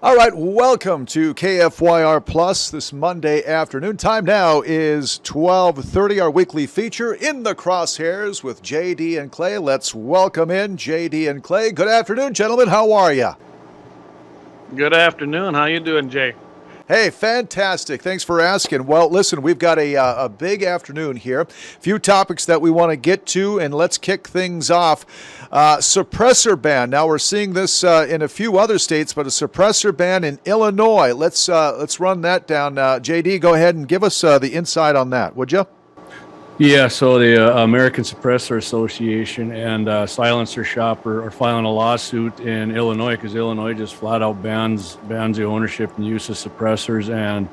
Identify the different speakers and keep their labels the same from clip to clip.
Speaker 1: All right, welcome to KFYR Plus this Monday afternoon. Time now is 12:30, our weekly feature in the Crosshairs with JD and Clay. Let's welcome in JD and Clay. Good afternoon, gentlemen. How are you?
Speaker 2: Good afternoon. How you doing, Jay?
Speaker 1: Hey, fantastic. Thanks for asking. Well, listen, we've got a big afternoon here. A few topics that we want to get to, and let's kick things off. Suppressor ban. Now, we're seeing this in a few other states, but a suppressor ban in Illinois. Let's run that down. JD, go ahead and give us the insight on that, would you?
Speaker 3: Yeah, so the American Suppressor Association and Silencer Shop are filing a lawsuit in Illinois because Illinois just flat out bans the ownership and use of suppressors. And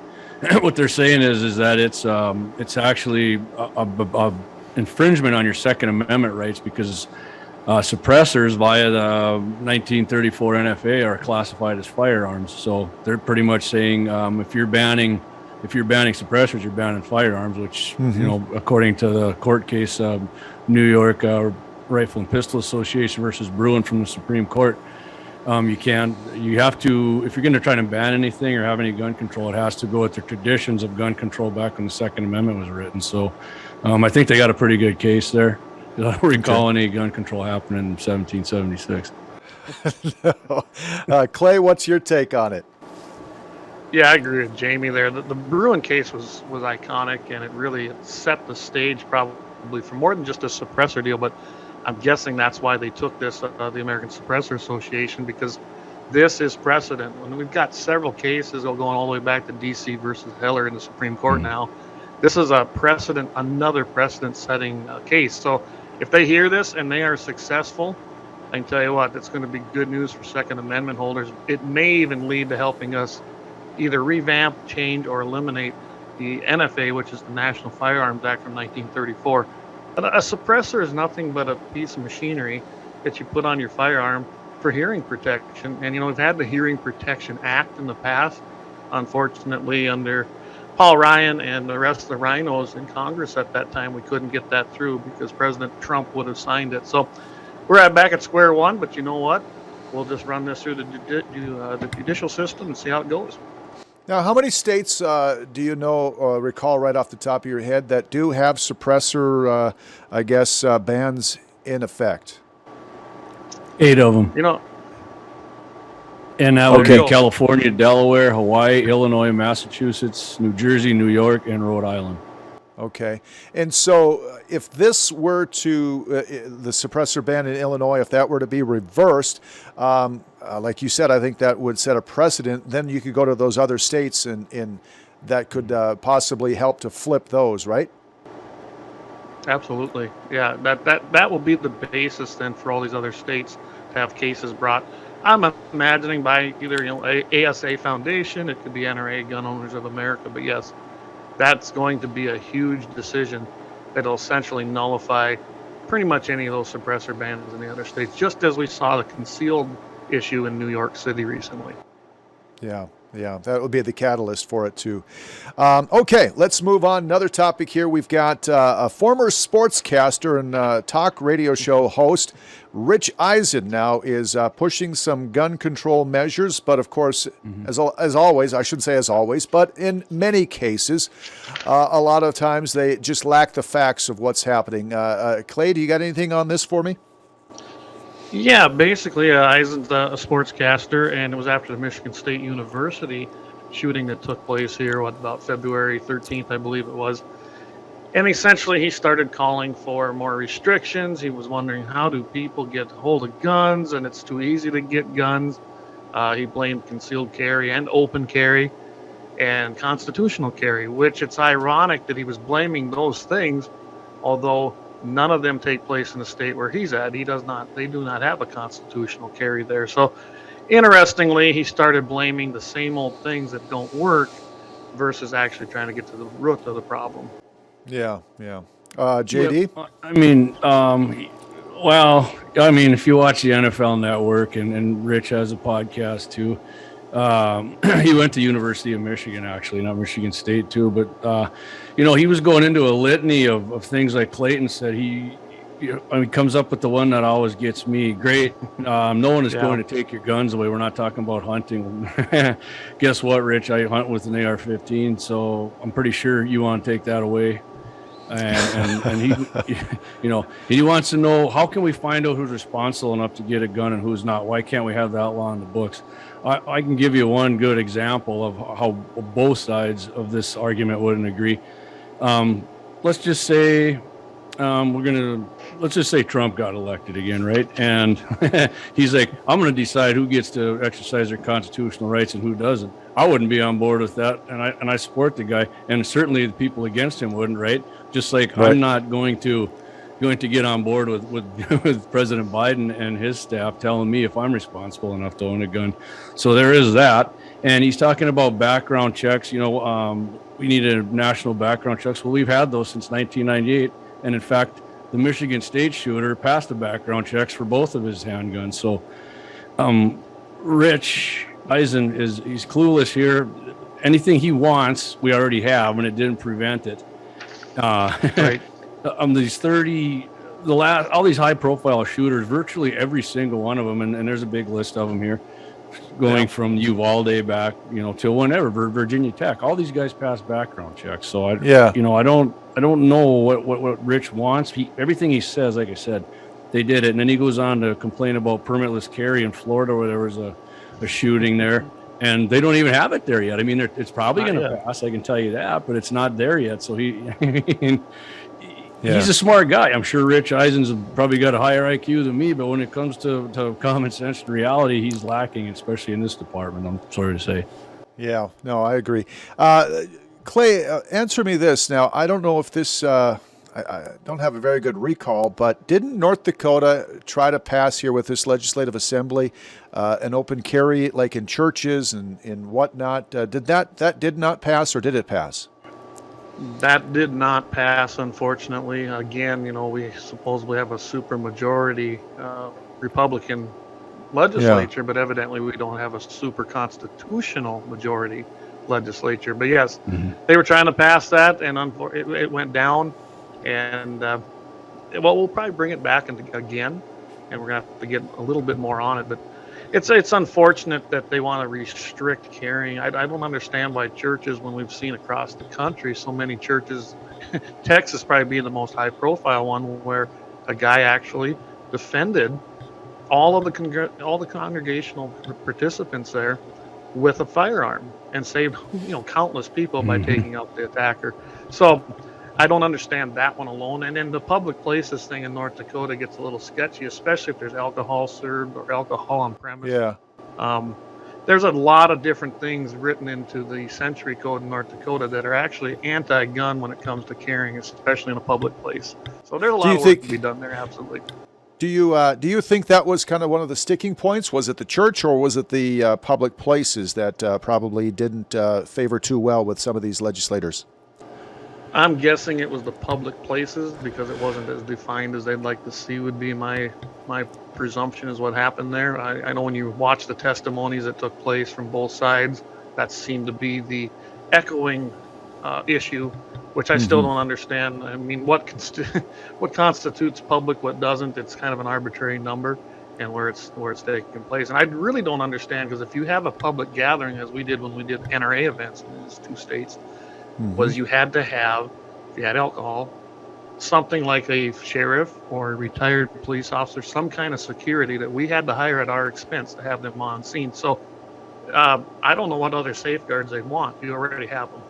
Speaker 3: what they're saying is that it's actually a infringement on your Second Amendment rights because suppressors via the 1934 NFA are classified as firearms. So they're pretty much saying if you're banning suppressors, you're banning firearms, which, according to the court case, New York Rifle and Pistol Association versus Bruin from the Supreme Court, if you're going to try to ban anything or have any gun control, it has to go with the traditions of gun control back when the Second Amendment was written. So I think they got a pretty good case there. I don't recall any gun control happening in 1776.
Speaker 1: Clay, what's your take on it?
Speaker 2: Yeah, I agree with Jamie there. The Bruin case was iconic, and it really set the stage probably for more than just a suppressor deal, but I'm guessing that's why they took this, the American Suppressor Association, because this is precedent. When we've got several cases going all the way back to D.C. versus Heller in the Supreme Court now, this is another precedent-setting case. So if they hear this and they are successful, I can tell you what, it's going to be good news for Second Amendment holders. It may even lead to helping us either revamp, change, or eliminate the NFA, which is the National Firearms Act from 1934. A suppressor is nothing but a piece of machinery that you put on your firearm for hearing protection. And, we've had the Hearing Protection Act in the past. Unfortunately, under Paul Ryan and the rest of the rhinos in Congress at that time, we couldn't get that through because President Trump would have signed it. So we're back at square one, but you know what? We'll just run this through the judicial system and see how it goes.
Speaker 1: Now, how many states do you know or recall right off the top of your head that do have suppressor, bans in effect?
Speaker 3: 8 of them. And that would be California, Delaware, Hawaii, Illinois, Massachusetts, New Jersey, New York, and Rhode Island.
Speaker 1: Okay. And so if this were to, the suppressor ban in Illinois, if that were to be reversed, like you said, I think that would set a precedent. Then you could go to those other states and that could possibly help to flip those, right?
Speaker 2: Absolutely. Yeah, that will be the basis then for all these other states to have cases brought. I'm imagining by either ASA Foundation, it could be NRA, Gun Owners of America, but yes, that's going to be a huge decision that'll essentially nullify pretty much any of those suppressor bans in the other states, just as we saw the concealed issue in New York City recently.
Speaker 1: Yeah, that would be the catalyst for it too. Okay, let's move on. Another topic here. We've got a former sportscaster and talk radio show host, Rich Eisen, now is pushing some gun control measures, but of course, as always, I shouldn't say as always, but in many cases, a lot of times they just lack the facts of what's happening. Clay, do you got anything on this for me?
Speaker 2: Yeah, basically, Eisen's a sportscaster, and it was after the Michigan State University shooting that took place here, about February 13th, I believe it was. And essentially, he started calling for more restrictions. He was wondering, how do people get hold of guns, and it's too easy to get guns. He blamed concealed carry and open carry and constitutional carry, which it's ironic that he was blaming those things, although none of them take place in the state where he's at. They do not have a constitutional carry there. So interestingly, he started blaming the same old things that don't work versus actually trying to get to the root of the problem.
Speaker 1: Yeah. JD?
Speaker 3: If you watch the NFL Network, and Rich has a podcast too, he went to University of Michigan, actually, not Michigan State too, but he was going into a litany of things like Clayton said. comes up with the one that always gets me. Great. No one is
Speaker 2: Yeah.
Speaker 3: going to take your guns away. We're not talking about hunting. Guess what, Rich? I hunt with an AR-15, so I'm pretty sure you want to take that away. And he, he wants to know, how can we find out who's responsible enough to get a gun and who's not? Why can't we have that law in the books? I can give you one good example of how both sides of this argument wouldn't agree. Let's just say let's just say Trump got elected again, right? And he's like, I'm going to decide who gets to exercise their constitutional rights and who doesn't. I wouldn't be on board with that, and I support the guy, and certainly the people against him wouldn't, right? Just like right. I'm not going to get on board with President Biden and his staff telling me if I'm responsible enough to own a gun. So there is that. And he's talking about background checks. We need a national background checks. Well, we've had those since 1998. And in fact, the Michigan State shooter passed the background checks for both of his handguns. So Rich Eisen he's clueless here. Anything he wants, we already have, and it didn't prevent it. Right. All these high profile shooters, virtually every single one of them, and there's a big list of them here, going from Uvalde back, till whenever, Virginia Tech, all these guys pass background checks. So I don't know what Rich wants. Everything he says, like I said, they did it. And then he goes on to complain about permitless carry in Florida, where there was a shooting there. And they don't even have it there yet. I mean, it's probably going to pass, I can tell you that, but it's not there yet. So he's a smart guy. I'm sure Rich Eisen's probably got a higher IQ than me, but when it comes to common sense and reality, he's lacking, especially in this department, I'm sorry to say.
Speaker 1: Yeah, no, I agree. Clay, answer me this. Now, I don't know if this, I don't have a very good recall, but didn't North Dakota try to pass here with this legislative assembly an open carry, like in churches and in whatnot? That did not pass, or did it pass?
Speaker 2: That did not pass, unfortunately. Again, we supposedly have a super majority Republican legislature, but evidently we don't have a super constitutional majority legislature. But yes, they were trying to pass that, and it went down. And we'll probably bring it back again, and we're gonna have to get a little bit more on it. But it's unfortunate that they want to restrict carrying. I don't understand why churches, when we've seen across the country so many churches, Texas probably being the most high profile one, where a guy actually defended all of the congregational participants there with a firearm and saved countless people by taking out the attacker. So I don't understand that one alone. And then the public places thing in North Dakota gets a little sketchy, especially if there's alcohol served or alcohol on premise.
Speaker 1: Yeah.
Speaker 2: There's a lot of different things written into the Century Code in North Dakota that are actually anti-gun when it comes to carrying, especially in a public place. So there's a lot of work to be done there, absolutely.
Speaker 1: Do you think that was kind of one of the sticking points? Was it the church, or was it the public places that probably didn't favor too well with some of these legislators?
Speaker 2: I'm guessing it was the public places, because it wasn't as defined as they'd like to see, would be my presumption is what happened there. I know when you watch the testimonies that took place from both sides, that seemed to be the echoing issue, which I still don't understand. I mean, what constitutes public, what doesn't? It's kind of an arbitrary number, and where it's taking place. And I really don't understand, because if you have a public gathering, as we did when we did NRA events in these two states, was you had to have, if you had alcohol, something like a sheriff or a retired police officer, some kind of security that we had to hire at our expense to have them on scene. So I don't know what other safeguards they want. You already have them.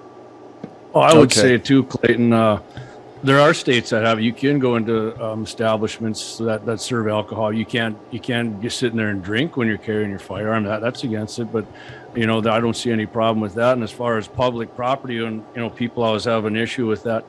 Speaker 3: Well, I would say too, Clayton, there are states that you can go into establishments that serve alcohol. You can't just sit in there and drink when you're carrying your firearm. That's against it. But I don't see any problem with that. And as far as public property, and people always have an issue with that.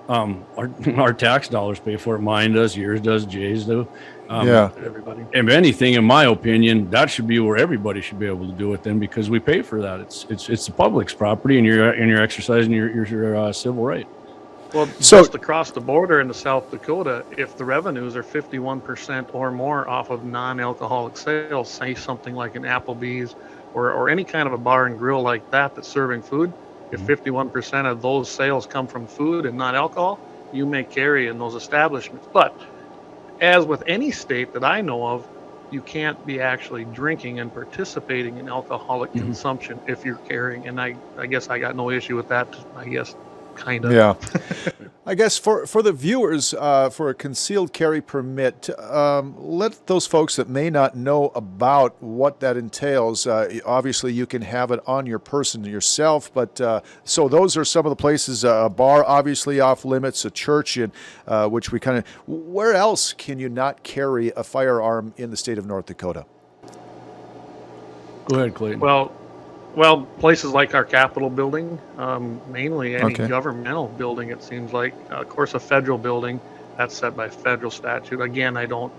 Speaker 3: Our tax dollars pay for it. Mine does, yours does, Jay's do.
Speaker 2: Everybody.
Speaker 3: If anything, in my opinion, that should be where everybody should be able to do it then, because we pay for that. It's the public's property, and you're exercising your civil right.
Speaker 2: Well, just across the border into South Dakota, if the revenues are 51% or more off of non-alcoholic sales, say something like an Applebee's or any kind of a bar and grill like that that's serving food, if 51% of those sales come from food and not alcohol, you may carry in those establishments. But as with any state that I know of, you can't be actually drinking and participating in alcoholic consumption if you're carrying. And I guess I got no issue with that. I guess, kind of.
Speaker 1: Yeah. I guess for the viewers, for a concealed carry permit, let those folks that may not know about what that entails, obviously you can have it on your person yourself, but so those are some of the places, a bar obviously off limits, a church, in which we kind of, where else can you not carry a firearm in the state of North Dakota?
Speaker 3: Go ahead, Clayton.
Speaker 2: Well, places like our Capitol building, mainly any
Speaker 1: Okay.
Speaker 2: governmental building, it seems like. Of course, a federal building, that's set by federal statute. Again, I don't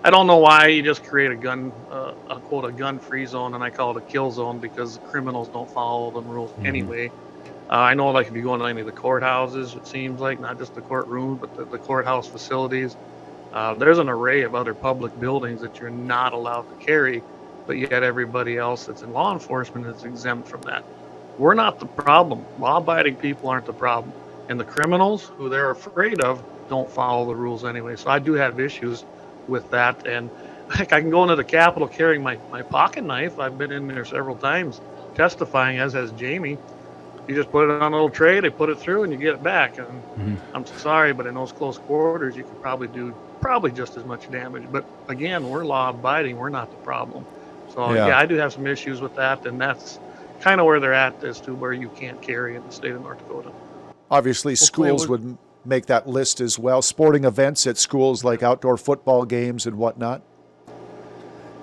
Speaker 2: know why you just create a gun-free zone, and I call it a kill zone because criminals don't follow the rules anyway. I know, like, if you go into any of the courthouses, it seems like, not just the courtroom, but the courthouse facilities, there's an array of other public buildings that you're not allowed to carry, but yet everybody else that's in law enforcement is exempt from that. We're not the problem. Law-abiding people aren't the problem. And the criminals, who they're afraid of, don't follow the rules anyway. So I do have issues with that. And like, I can go into the Capitol carrying my pocket knife. I've been in there several times testifying, as has Jamie. You just put it on a little tray, they put it through, and you get it back. And I'm sorry, but in those close quarters, you could probably do just as much damage. But again, we're law-abiding. We're not the problem. So yeah, I do have some issues with that, and that's kind of where they're at as to where you can't carry in the state of North Dakota.
Speaker 1: Obviously, schools would make that list as well. Sporting events at schools, like outdoor football games and whatnot.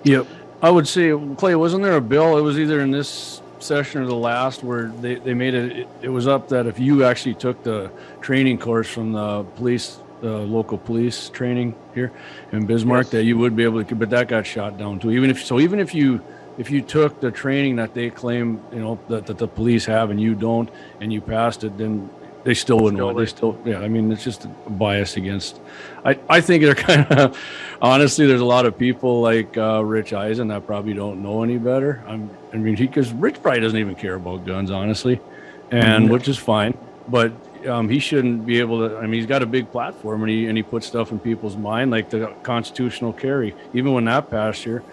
Speaker 3: Yep. I would say, Clay, wasn't there a bill? It was either in this session or the last where they made it was up that if you actually took the training course from the police, the local police training here in Bismarck, that you would be able to, but that got shot down too. Even if you took the training that they claim, that the police have and you don't, and you passed it, then they still wouldn't want. They still, yeah. I mean, it's just a bias against. I think they're kind of, honestly, there's a lot of people like Rich Eisen that probably don't know any better. Because Rich probably doesn't even care about guns, honestly, and which is fine. But he shouldn't be able to. I mean, he's got a big platform, and he puts stuff in people's mind, like the constitutional carry. Even when that passed here,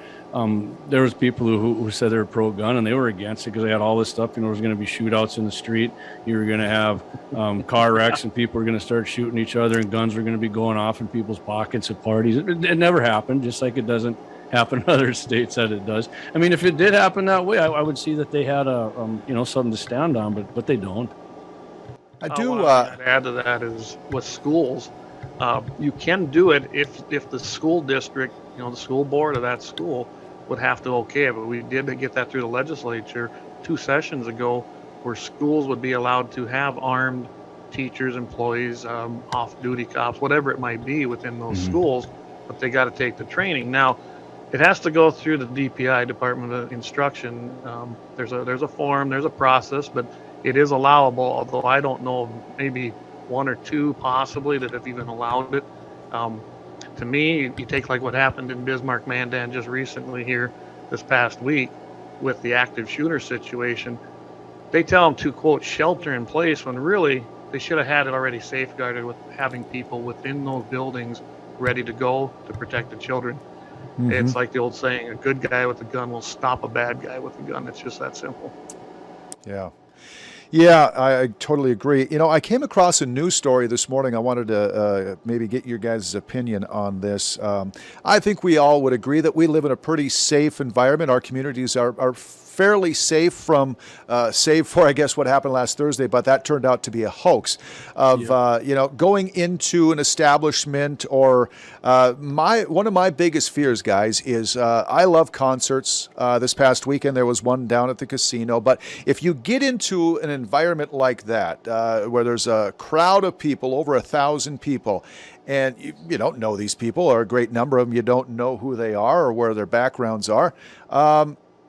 Speaker 3: there was people who said they were pro-gun, and they were against it because they had all this stuff. There was going to be shootouts in the street. You were going to have car wrecks, and people were going to start shooting each other, and guns were going to be going off in people's pockets at parties. It never happened, just like it doesn't happen in other states that it does. I mean, if it did happen that way, I would see that they had something to stand on, but they don't.
Speaker 1: I do.
Speaker 2: What I'd add to that is with schools, you can do it if the school district, the school board of that school would have to okay it. But we did get that through the legislature 2 sessions ago, where schools would be allowed to have armed teachers, employees, off-duty cops, whatever it might be within those schools, but they got to take the training. Now, it has to go through the DPI, Department of Instruction. There's a form, there's a process, but it is allowable, although I don't know, maybe 1 or 2 possibly that have even allowed it. To me, you take like what happened in Bismarck, Mandan just recently here this past week with the active shooter situation. They tell them to, quote, shelter in place, when really they should have had it already safeguarded with having people within those buildings ready to go to protect the children. It's like the old saying, a good guy with a gun will stop a bad guy with a gun. It's just that simple.
Speaker 1: Yeah. Yeah, I totally agree. I came across a news story this morning. I wanted to maybe get your guys' opinion on this. I think we all would agree that we live in a pretty safe environment. Our communities are fairly safe from, save for, I guess, what happened last Thursday, but that turned out to be a hoax of, going into an establishment or one of my biggest fears, guys, is I love concerts. This past weekend, there was one down at the casino, but if you get into an environment like that, where there's a crowd of people, over 1,000 people, and you don't know these people, or a great number of them, you don't know who they are or where their backgrounds are,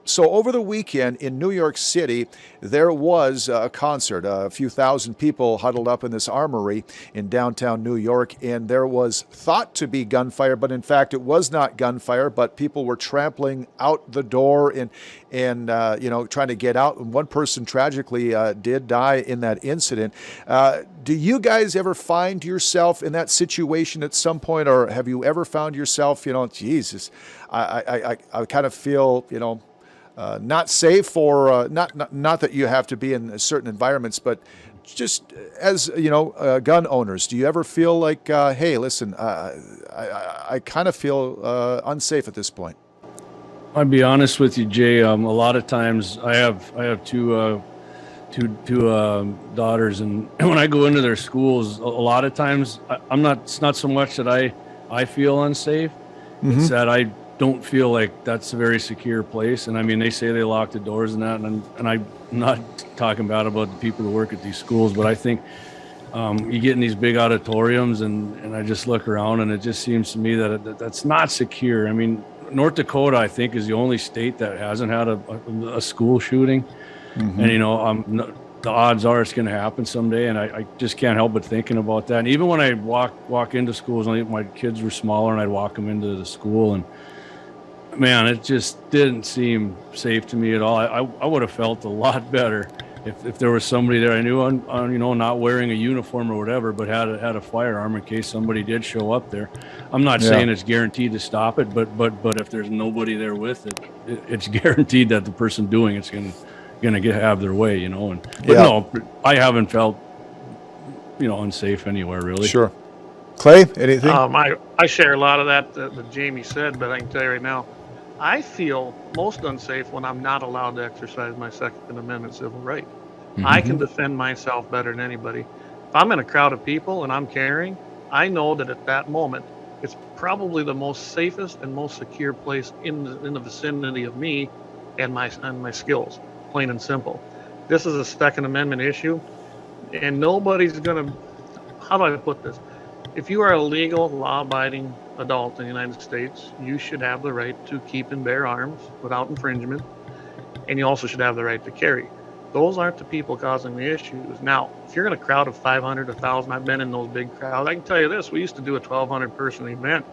Speaker 1: So over the weekend in New York City, there was a concert. A few thousand people huddled up in this armory in downtown New York, and there was thought to be gunfire, but in fact it was not gunfire, but people were trampling out the door and trying to get out. And one person tragically did die in that incident. Do you guys ever find yourself in that situation at some point, or have you ever found yourself, Jesus, I kind of feel, not safe, or not that you have to be in certain environments, but just as gun owners, do you ever feel like, hey, listen, I kind of feel unsafe at this point?
Speaker 3: I'd be honest with you, Jay. A lot of times I have two daughters, and when I go into their schools, a lot of times it's not so much that I feel unsafe. Mm-hmm. It's that I don't feel like that's a very secure place. And I mean, they say they lock the doors and that, and I'm not talking bad about the people who work at these schools, but I think you get in these big auditoriums, and I just look around, and it just seems to me that that's not secure. I mean, North Dakota, I think, is the only state that hasn't had a school shooting. Mm-hmm. And the odds are it's going to happen someday, and I just can't help but thinking about that. And even when I walk into schools, my kids were smaller, and I'd walk them into the school, and man, it just didn't seem safe to me at all. I would have felt a lot better if there was somebody there I knew on not wearing a uniform or whatever, but had a firearm in case somebody did show up there. I'm not saying it's guaranteed to stop it, but if there's nobody there with it, it's guaranteed that the person doing it's going to have their way, No, I haven't felt unsafe anywhere really.
Speaker 1: Sure. Clay, anything?
Speaker 2: I share a lot of that Jamie said, but I can tell you right now, I feel most unsafe when I'm not allowed to exercise my Second Amendment civil right. Mm-hmm. I can defend myself better than anybody. If I'm in a crowd of people and I'm carrying, I know that at that moment, it's probably the most safest and most secure place in the vicinity of me and my skills, plain and simple. This is a Second Amendment issue, and nobody's going to, how do I put this? If you are a legal, law-abiding adult in the United States, you should have the right to keep and bear arms without infringement, and you also should have the right to carry. Those aren't the people causing the issues. Now, if you're in a crowd of 500, 1,000, I've been in those big crowds. I can tell you this, we used to do a 1,200-person event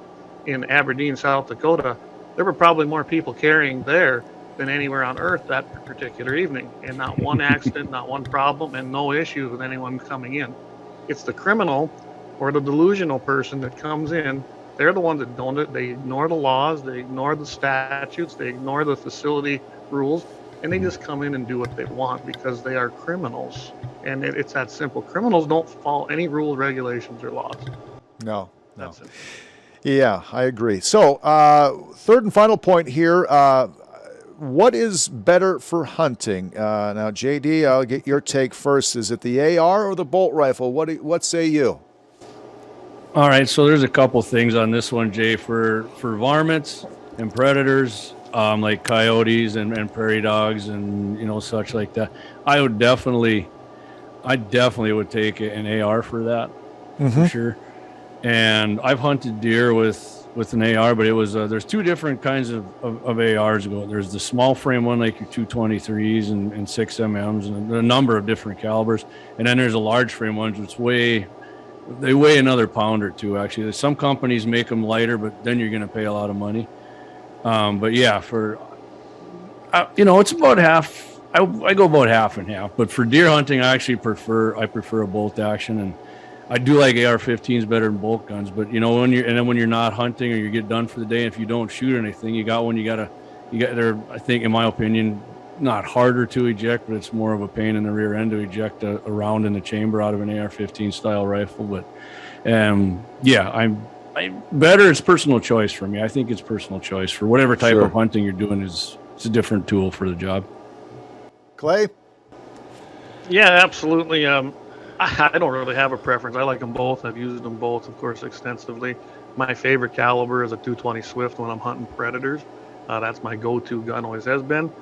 Speaker 2: in Aberdeen, South Dakota. There were probably more people carrying there than anywhere on earth that particular evening, and not one accident, not one problem, and no issues with anyone coming in. It's the criminal or the delusional person that comes in. They're the ones that don't. They ignore the laws, they ignore the statutes, they ignore the facility rules, and they just come in and do what they want because they are criminals. And it's that simple. Criminals don't follow any rules, regulations, or laws.
Speaker 1: No.
Speaker 2: That's it.
Speaker 1: Yeah, I agree. So, third and final point here. What is better for hunting? Now, JD, I'll get your take first. Is it the AR or the bolt rifle? What say you?
Speaker 3: All right, so there's a couple things on this one, Jay. For varmints and predators, like coyotes and prairie dogs and such like that, I definitely would take an AR for that, for sure. And I've hunted deer with an AR, but it was there's two different kinds of ARs go. There's the small frame one, like your 223s and 6mm, and a number of different calibers, and then there's a large frame ones which they weigh another pound or two. Actually, some companies make them lighter, but then you're going to pay a lot of money. But yeah, it's about half. I go about half and half. But for deer hunting, I actually prefer a bolt action, and I do like AR-15s better than bolt guns. But when you're not hunting or you get done for the day, and if you don't shoot anything, you got there. I think, in my opinion, not harder to eject, but it's more of a pain in the rear end to eject a round in the chamber out of an AR-15 style rifle. But I'm better. It's personal choice for me. I think it's personal choice for whatever type of hunting you're doing. It's a different tool for the job.
Speaker 1: Clay?
Speaker 2: Yeah, absolutely. I don't really have a preference. I like them both. I've used them both, of course, extensively. My favorite caliber is a 220 Swift when I'm hunting predators. That's my go-to gun, always has been.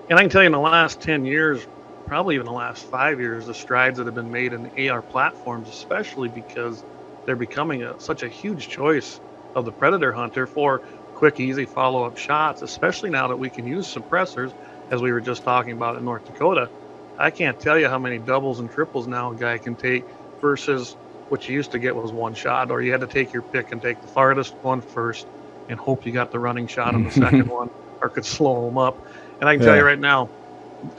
Speaker 2: And I can tell you in the last 10 years, probably even the last 5 years, the strides that have been made in the AR platforms, especially because they're becoming such a huge choice of the predator hunter for quick, easy follow-up shots, especially now that we can use suppressors, as we were just talking about in North Dakota. I can't tell you how many doubles and triples now a guy can take versus what you used to get was one shot, or you had to take your pick and take the farthest one first and hope you got the running shot on the second one or could slow them up. And I can tell you right now,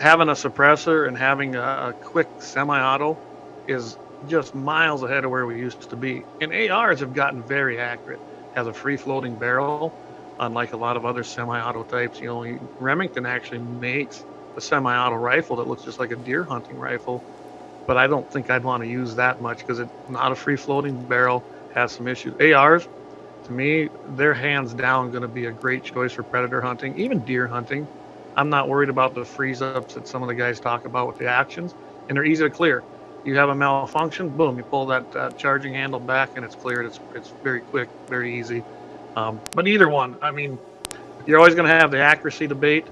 Speaker 2: having a suppressor and having a quick semi-auto is just miles ahead of where we used to be. And ARs have gotten very accurate. Has a free-floating barrel, unlike a lot of other semi-auto types. Remington actually makes a semi-auto rifle that looks just like a deer hunting rifle, but I don't think I'd want to use that much because it's not a free-floating barrel, has some issues. ARs, to me, they're hands down going to be a great choice for predator hunting, even deer hunting. I'm not worried about the freeze-ups that some of the guys talk about with the actions, and they're easy to clear. You have a malfunction, boom, you pull that charging handle back and it's cleared. It's very quick, very easy. But either one, I mean, you're always going to have the accuracy debate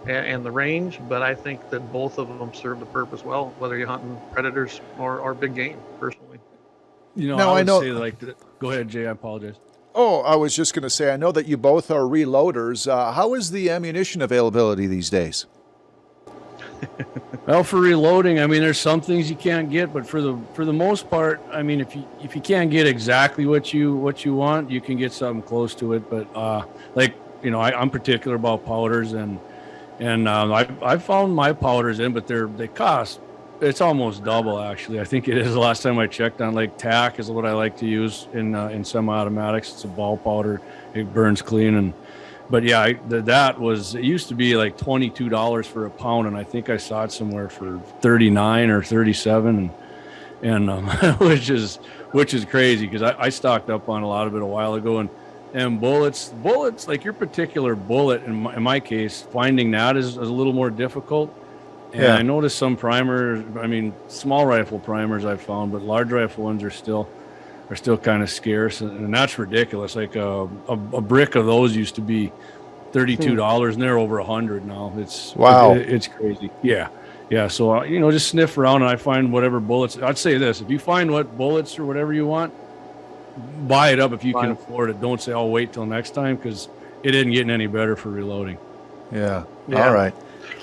Speaker 2: and the range, but I think that both of them serve the purpose well, whether you're hunting predators or big game, personally.
Speaker 3: I would say go ahead, Jay, I apologize.
Speaker 1: Oh, I was just going to say, I know that you both are reloaders. How is the ammunition availability these days?
Speaker 3: Well, for reloading, I mean, there's some things you can't get, but for the most part, I mean, if you can't get exactly what you want, you can get something close to it. But I'm particular about powders, and I found my powders but they cost. It's almost double, actually. I think it is. The last time I checked on, TAC is what I like to use in semi-automatics. It's a ball powder. It burns clean, but yeah, it used to be like $22 for a pound, and I think I saw it somewhere for 39 or 37, and which is crazy because I stocked up on a lot of it a while ago, and bullets like your particular bullet in my case, finding that is a little more difficult. And yeah. I noticed some primers, I mean, small rifle primers I've found, but large rifle ones are still kind of scarce, and that's ridiculous. Like a brick of those used to be $32, and they're over $100 now. It's crazy. Yeah. So just sniff around, and I find whatever bullets. I'd say this: if you find what bullets or whatever you want, buy it up if you can afford it. Don't say I'll wait till next time, because it isn't getting any better for reloading.
Speaker 1: Yeah. All right.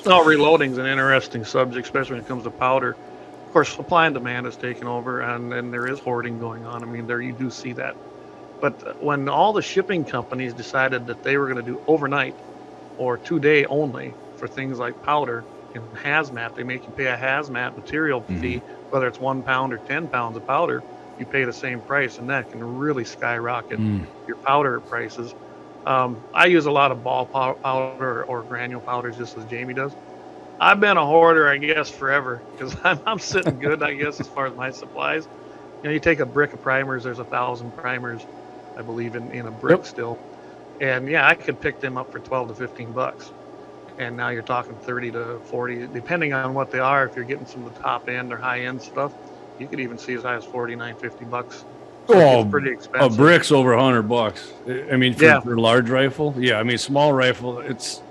Speaker 2: No, reloading is an interesting subject, especially when it comes to powder. Of course, supply and demand has taken over, and there is hoarding going on. I mean, there you do see that. But when all the shipping companies decided that they were going to do overnight or 2-day only for things like powder and hazmat, they make you pay a hazmat material fee, whether it's 1 pound or 10 pounds of powder, you pay the same price, and that can really skyrocket your powder prices. I use a lot of ball powder or granule powders, just as Jamie does. I've been a hoarder, I guess, forever, because I'm sitting good, I guess, as far as my supplies. You take a brick of primers. There's 1,000 primers, I believe, in a brick still. And yeah, I could pick them up for $12 to $15. And now you're talking 30 to 40, depending on what they are. If you're getting some of the top end or high end stuff, you could even see as high as $49, $50. So it's pretty expensive.
Speaker 3: A brick's over $100. I mean, for large rifle. Yeah, I mean, small rifle, it's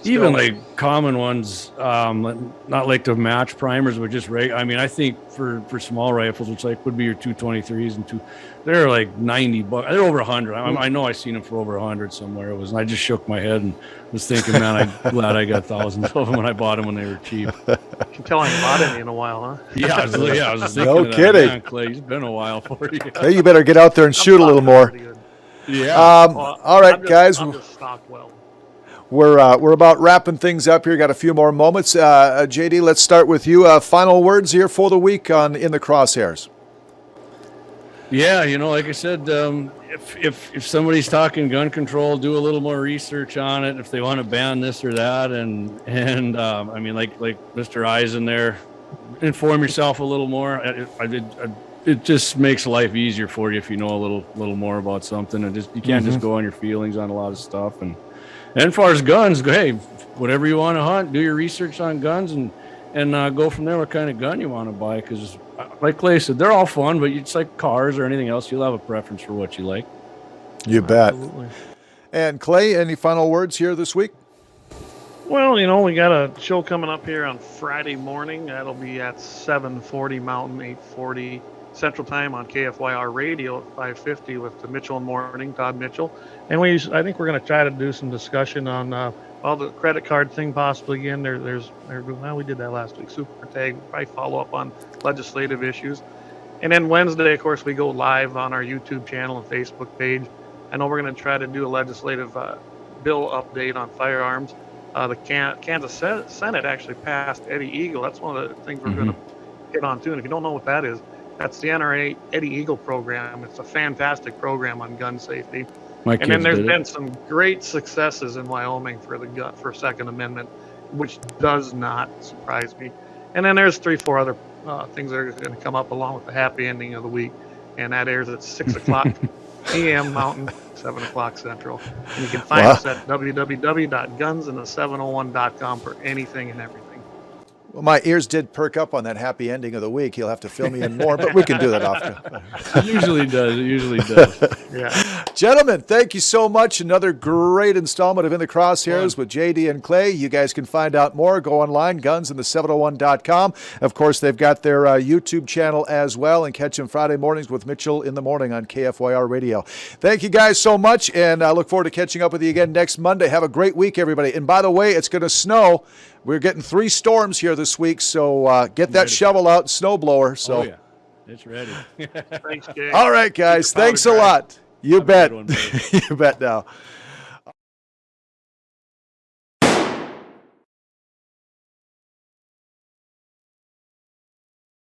Speaker 3: even like common ones, not like the match primers, but just I mean, I think for small rifles, which would be your 223s and they're like $90. They're over 100. I know I seen them for over 100 somewhere. I just shook my head and was thinking, man, I'm glad I got thousands of them when I bought them when they were cheap.
Speaker 2: You can tell I ain't bought any in a while, huh?
Speaker 3: Yeah, I was thinking.
Speaker 1: No kidding.
Speaker 3: Man, Clay, it's been a while for you.
Speaker 1: Hey, you better get out there and shoot a little more.
Speaker 3: Yeah.
Speaker 1: All right, guys.
Speaker 2: I'm just stocked well.
Speaker 1: We're about wrapping things up here. Got a few more moments. JD, let's start with you. Final words here for the week in the Crosshairs.
Speaker 3: Yeah, like I said, if somebody's talking gun control, do a little more research on it. If they want to ban this or that, and I mean, like Mr. Eisen there, inform yourself a little more. It just makes life easier for you if you know a little more about something, and you can't just go on your feelings on a lot of stuff. And as far as guns, hey, whatever you want to hunt, do your research on guns and go from there. What kind of gun you want to buy? Because, like Clay said, they're all fun, but it's like cars or anything else. You'll have a preference for what you like.
Speaker 1: You bet.
Speaker 2: Absolutely.
Speaker 1: And Clay, any final words here this week?
Speaker 2: Well, we got a show coming up here on Friday morning. That'll be at 7:40 Mountain, 8:40 Central Time on KFYR Radio at 5:50 with the Mitchell in the Morning, Todd Mitchell. And I think we're going to try to do some discussion on all the credit card thing possibly again. Well, we did that last week. Super Tag, we'll probably follow up on legislative issues. And then Wednesday, of course, we go live on our YouTube channel and Facebook page. I know we're going to try to do a legislative bill update on firearms. The Kansas Senate actually passed Eddie Eagle. That's one of the things we're going to hit on too. And if you don't know what that is, that's the NRA Eddie Eagle program. It's a fantastic program on gun safety. And then there's been some great successes in Wyoming for Second Amendment, which does not surprise me. And then there's 3-4 other things that are going to come up along with the happy ending of the week, and that airs at 6 o'clock p.m. Mountain, 7 o'clock Central. And you can find us at www.gunsinthe701.com for anything and everything.
Speaker 1: Well, my ears did perk up on that happy ending of the week. He'll have to fill me in more, but we can do that after.
Speaker 3: It usually does.
Speaker 2: Yeah.
Speaker 1: Gentlemen, thank you so much. Another great installment of In the Crosshairs with JD and Clay. You guys can find out more. Go online, gunsinthe701.com. Of course, they've got their YouTube channel as well, and catch them Friday mornings with Mitchell in the Morning on KFYR Radio. Thank you guys so much, and I look forward to catching up with you again next Monday. Have a great week, everybody. And by the way, it's going to snow. We're getting 3 storms here this week, so get that shovel out, snow blower. So.
Speaker 3: Oh, yeah. It's ready.
Speaker 2: Thanks, Jay.
Speaker 1: All right, guys. Thanks a lot. You bet.
Speaker 3: One,
Speaker 1: you bet now.